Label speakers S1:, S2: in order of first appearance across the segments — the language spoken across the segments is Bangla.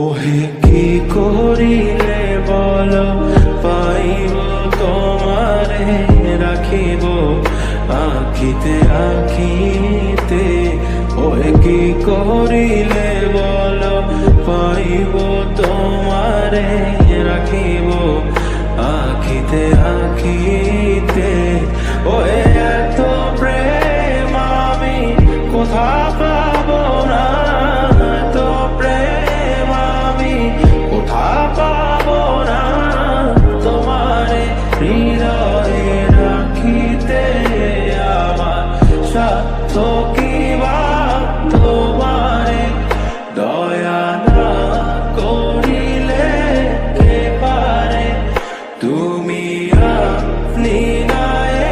S1: ওহে কি করিলে বল পাইব তোমারে রাখিব আখিতে আখিতে। ওহে কি করিলে বল পাইব তোমারে রাখিব আখিতে আখিতে। ওহে এত প্রেম আমি কোথা পাবো না, এত প্রেম আমি কোথা পাবো না। তোমারে হৃদয়ে রাখিতে আমার সাধ্য কি বা, তোমারে দয়া না করিলে কে পারে। তুমি আপনি না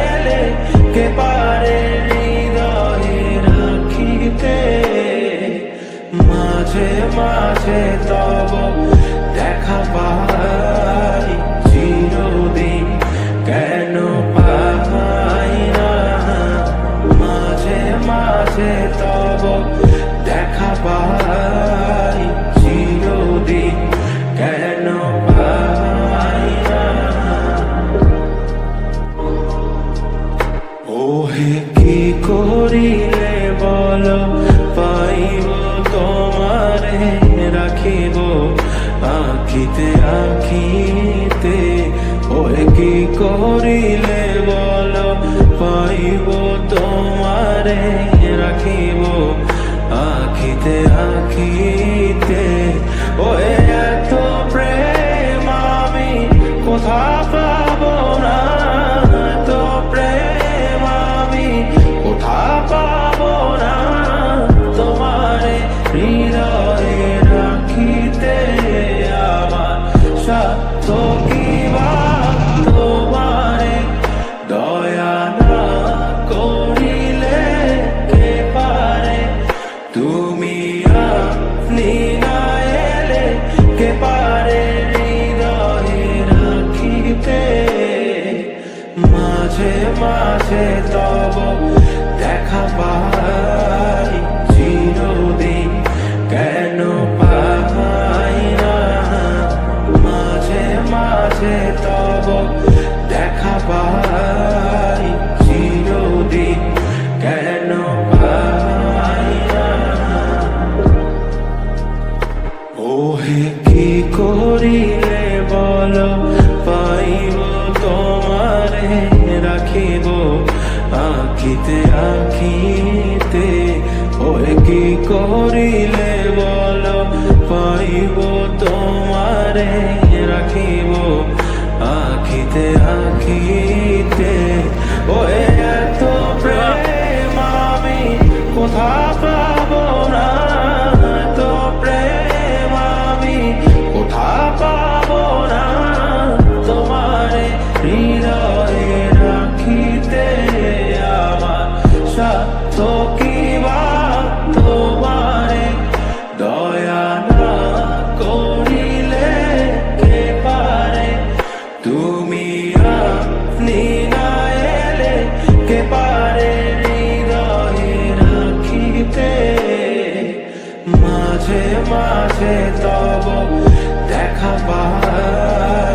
S1: এলে কে পারে হৃদয়ে রাখিতে। মাঝে মাঝে তব দেখা পাই চিরদিন কেন পাই না। মাঝে মাঝে তব দেখা পাই চিরদিন কেন পাই না। ওহে কি করিলে বল পাইব তোমারে রাখিব আখিতে আখিতে। ওহে কি করিলে বল পাইব তোমারে রাখিব আখিতে আখিতে। ওহে এত প্রেম আমি কোথা পাবো না, এত প্রেম আমি কোথা পাবো না। তোমারে হৃদয়ে রাখিতে আমার সাধ্য কি বা, তোমারে দয়া না করিলে কে পারে। তুমি আপনি না এলে কে পারে হৃদয়ে রাখিতে। মাঝে মাঝে তব দেখা পাই চিরদিন কেন পাই না। মাঝে মাঝে তব দেখা পাই চিরদিন কেন পাই না। ওহে কি করিলে বল পাইব তোমারে রাখিব আখিতে আখিতে। ওহে কি করিলে বল পাইব তোমারে রাখিব আখিতে আখিতে। ওহে এত প্রেম আমি কোথা পাবো না, এত প্রেম আমি কোথা পাবো না। তোমারে হৃদয়ে রাখিতে আমার সাধ্য কি বা, তোমারে দয়া না করিলে কে পারে। তুমি আপনি না এলে কে পারে হৃদয়ে রাখিতে। মাঝে মাঝে তব দেখা পাই